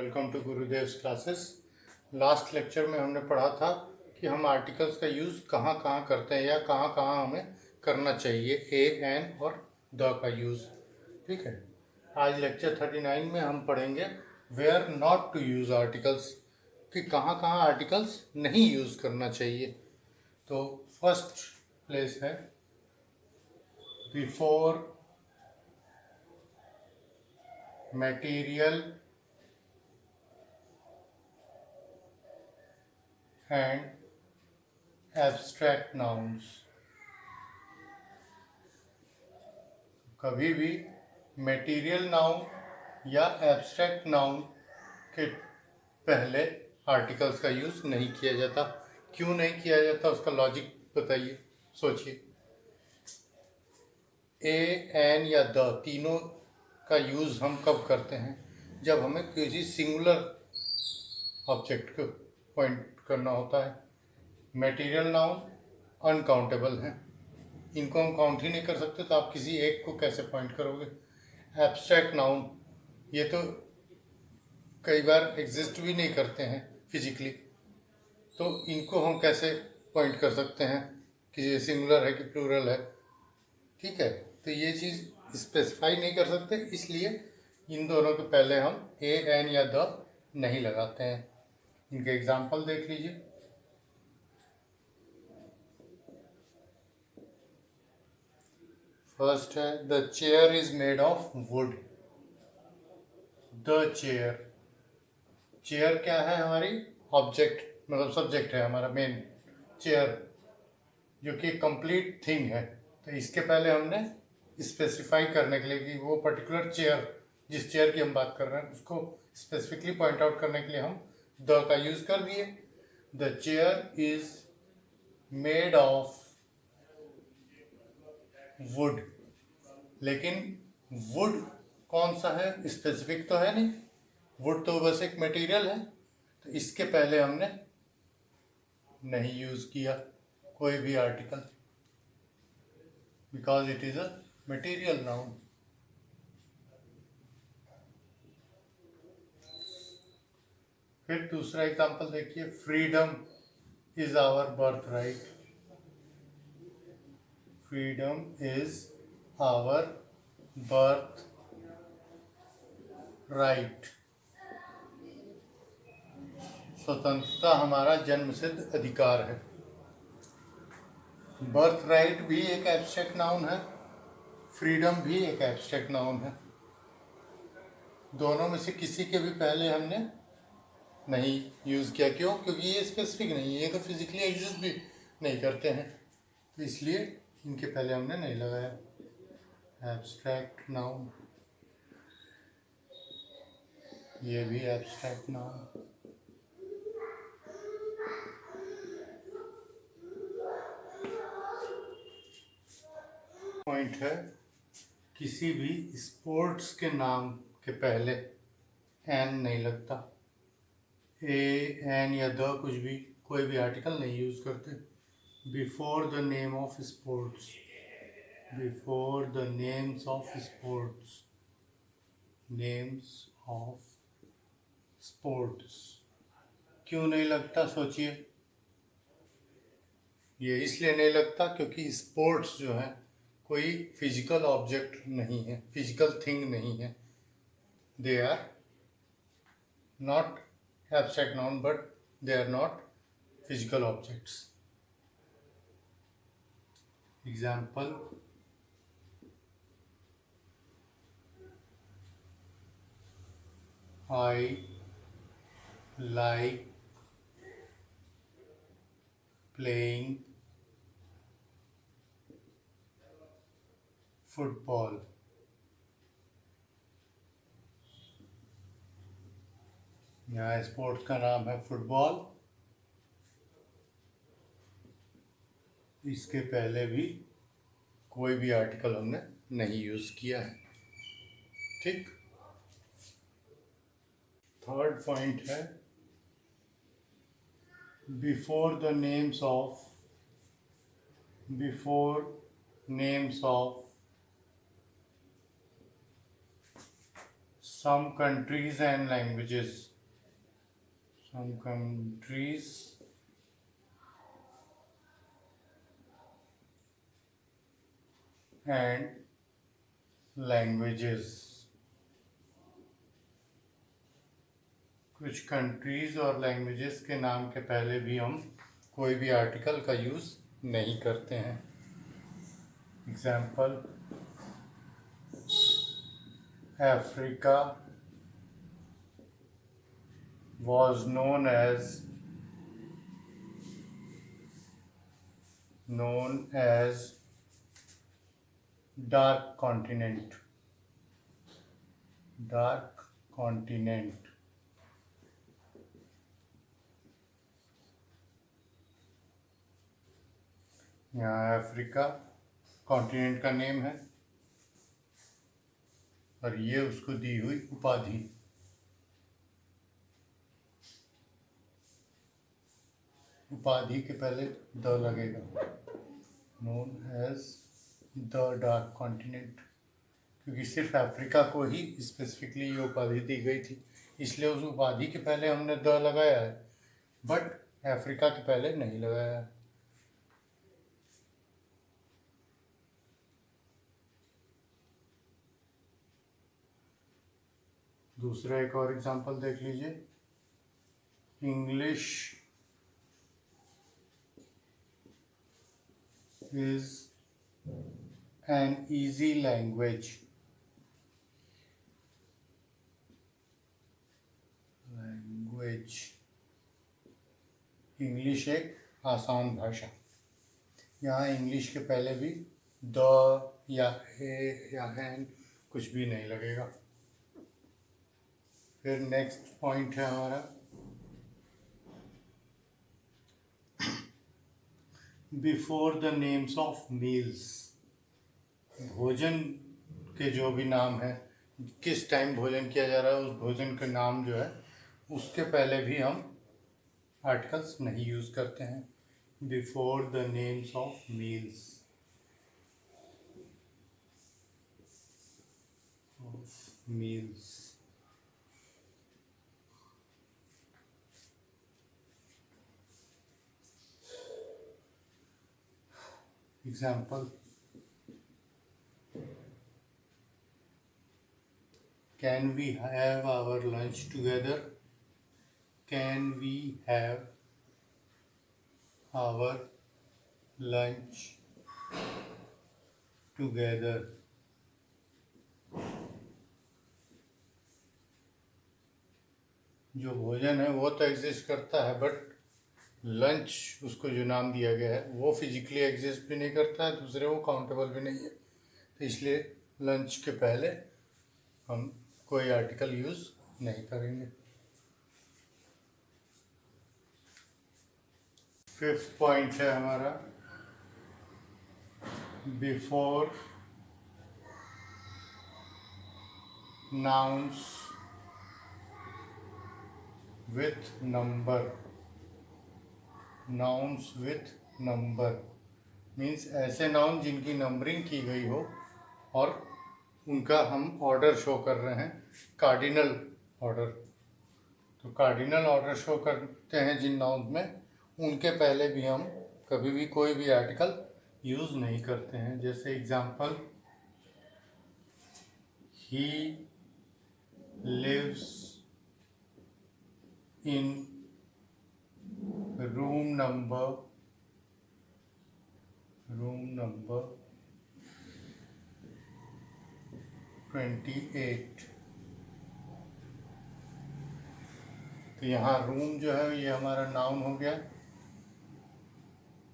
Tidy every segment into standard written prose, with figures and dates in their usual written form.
Welcome to Gurudev's classes. Last lecture में हमने पढ़ा था कि हम आर्टिकल्स का यूज़ कहाँ कहाँ करते हैं या कहाँ कहाँ हमें करना चाहिए, ए, एन और द का यूज़। ठीक है, आज लेक्चर 39 में हम पढ़ेंगे where not to use articles, कि कहाँ कहाँ आर्टिकल्स नहीं यूज़ करना चाहिए। तो फर्स्ट प्लेस है before material and abstract nouns. कभी भी मटेरियल नाउन या एब्स्ट्रैक्ट नाउन के पहले आर्टिकल्स का यूज़ नहीं किया जाता। क्यों नहीं किया जाता, उसका लॉजिक बताइए, सोचिए। ए, एन या द तीनों का यूज़ हम कब करते हैं? जब हमें किसी सिंगुलर ऑब्जेक्ट को पॉइंट करना होता है। मटेरियल नाउन अनकाउंटेबल हैं, इनको हम काउंट ही नहीं कर सकते, तो आप किसी एक को कैसे पॉइंट करोगे? एब्स्ट्रैक्ट नाउन ये तो कई बार एग्जिस्ट भी नहीं करते हैं फिजिकली, तो इनको हम कैसे पॉइंट कर सकते हैं कि ये सिंगुलर है कि प्लूरल है? ठीक है, तो ये चीज़ स्पेसिफाई नहीं कर सकते, इसलिए इन दोनों के पहले हम ए, एन या द नहीं लगाते हैं। इनके एग्जाम्पल देख लीजिए। फर्स्ट है the chair is made of would. The chair, chair क्या है? हमारी ऑब्जेक्ट, मतलब सब्जेक्ट है हमारा मेन चेयर, जो कि कंप्लीट थिंग है। तो इसके पहले हमने स्पेसिफाई करने के लिए कि वो पर्टिकुलर चेयर, जिस चेयर की हम बात कर रहे हैं, उसको स्पेसिफिकली पॉइंट आउट करने के लिए हम द का यूज़ कर दिए। The chair is made of would, लेकिन वुड कौन सा है? स्पेसिफिक तो है नहीं, वुड तो बस एक मटेरियल है, तो इसके पहले हमने नहीं यूज़ किया कोई भी article, because it is a material noun. फिर दूसरा एग्जांपल देखिए, freedom is our birthright. Freedom is our birthright. स्वतंत्रता हमारा जन्मसिद्ध अधिकार है। बर्थ राइट भी एक एब्स्ट्रैक्ट नाउन है, फ्रीडम भी एक एब्स्ट्रैक्ट नाउन है। दोनों में से किसी के भी पहले हमने नहीं यूज़ किया। क्यों? क्योंकि ये स्पेसिफिक नहीं है, ये तो फिजिकली एग्जिस्ट भी नहीं करते हैं, तो इसलिए इनके पहले हमने नहीं लगाया। एब्स्ट्रैक्ट नाउन, ये भी एब्स्ट्रैक्ट नाउन। पॉइंट है, किसी भी स्पोर्ट्स के नाम के पहले एन नहीं लगता। ए, एन या द कुछ भी, कोई भी आर्टिकल नहीं यूज़ करते। Before the name of sports, before the names of sports, names of sports. क्यों नहीं लगता, सोचिए। ये इसलिए नहीं लगता क्योंकि स्पोर्ट्स जो है कोई फिजिकल ऑब्जेक्ट नहीं है, फिजिकल थिंग नहीं है। They are not abstract noun, but they are not physical objects. Example, I like playing football. यहाँ स्पोर्ट्स का नाम है फुटबॉल, इसके पहले भी कोई भी आर्टिकल हमने नहीं यूज़ किया है। ठीक, थर्ड पॉइंट है, before the names of, before names of some countries and languages, some countries and languages। कुछ कंट्रीज और लैंग्वेजेस के नाम के पहले भी हम कोई भी आर्टिकल का यूज़ नहीं करते हैं। Example, Africa was known as dark continent। dark continent। यहाँ अफ्रीका कॉन्टिनेंट का नेम है और ये उसको दी हुई उपाधि। उपाधि के पहले द लगेगा, known as the dark continent, क्योंकि सिर्फ अफ्रीका को ही स्पेसिफिकली ये उपाधि दी गई थी, इसलिए उस उपाधि के पहले हमने द लगाया है, बट अफ्रीका के पहले नहीं लगाया है। दूसरा एक और एग्जांपल देख लीजिए, English is an easy language। English एक आसान भाषा। यहाँ इंग्लिश के पहले भी द या है या हैन कुछ भी नहीं लगेगा। फिर नेक्स्ट पॉइंट है हमारा before the names of meals. भोजन के जो भी नाम है, किस टाइम भोजन किया जा रहा है, उस भोजन का नाम जो है उसके पहले भी हम आर्टिकल्स नहीं यूज़ करते हैं। Before the names of meals. Example, can we have our lunch together? Can we have our lunch together? जो भोजन है वो तो एग्जिस्ट करता है, बट लंच उसको जो नाम दिया गया है वो फिजिकली एग्जिस्ट भी नहीं करता है, दूसरे वो काउंटेबल भी नहीं है, तो इसलिए लंच के पहले हम कोई आर्टिकल यूज़ नहीं करेंगे। फिफ्थ पॉइंट है हमारा before nouns with number. Nouns with number means ऐसे नाउन जिनकी नंबरिंग की गई हो और उनका हम ऑर्डर शो कर रहे हैं, कार्डिनल ऑर्डर। तो कार्डिनल ऑर्डर शो करते हैं जिन नाउन में, उनके पहले भी हम कभी भी कोई भी आर्टिकल यूज़ नहीं करते हैं। जैसे example, he lives in room number 28। तो यहाँ रूम जो है ये हमारा नाउन हो गया,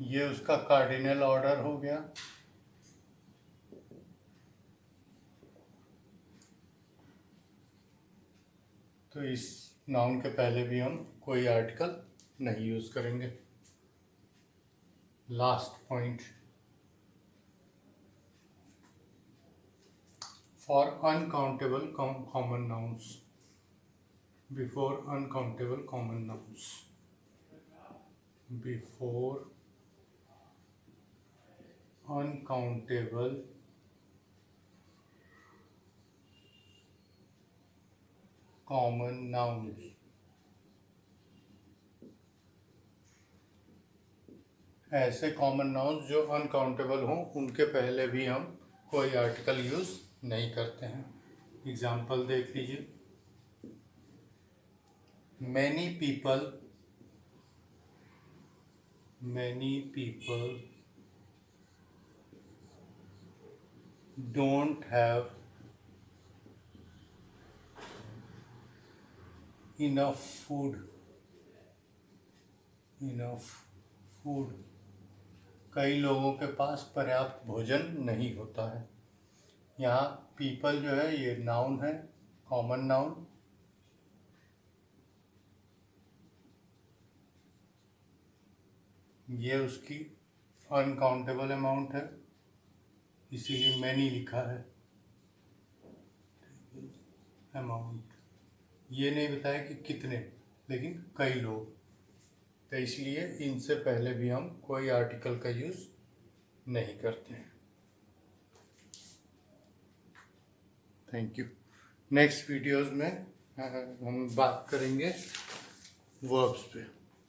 ये उसका कार्डिनल ऑर्डर हो गया। तो इस नाउन के पहले भी हम कोई आर्टिकल नहीं यूज़ करेंगे। Last point, for uncountable common nouns. Before uncountable common nouns. Before uncountable common nouns. ऐसे कॉमन नाउन्स जो अनकाउंटेबल हों उनके पहले भी हम कोई आर्टिकल यूज़ नहीं करते हैं। एग्जाम्पल देख लीजिए। Many people don't have enough food। कई लोगों के पास पर्याप्त भोजन नहीं होता है। यहाँ पीपल जो है ये नाउन है, कॉमन नाउन। ये उसकी अनकाउंटेबल अमाउंट है, इसीलिए मैनी लिखा है अमाउंट। ये नहीं बताया कि कितने, लेकिन कई लोग, तो इसलिए इनसे पहले भी हम कोई आर्टिकल का यूज़ नहीं करते हैं। Thank you. नेक्स्ट वीडियोस में हम बात करेंगे वर्ब्स पे।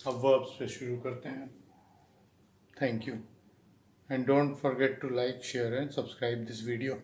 अब वर्ब्स पे शुरू करते हैं। Thank you and don't forget to like, share and subscribe this video.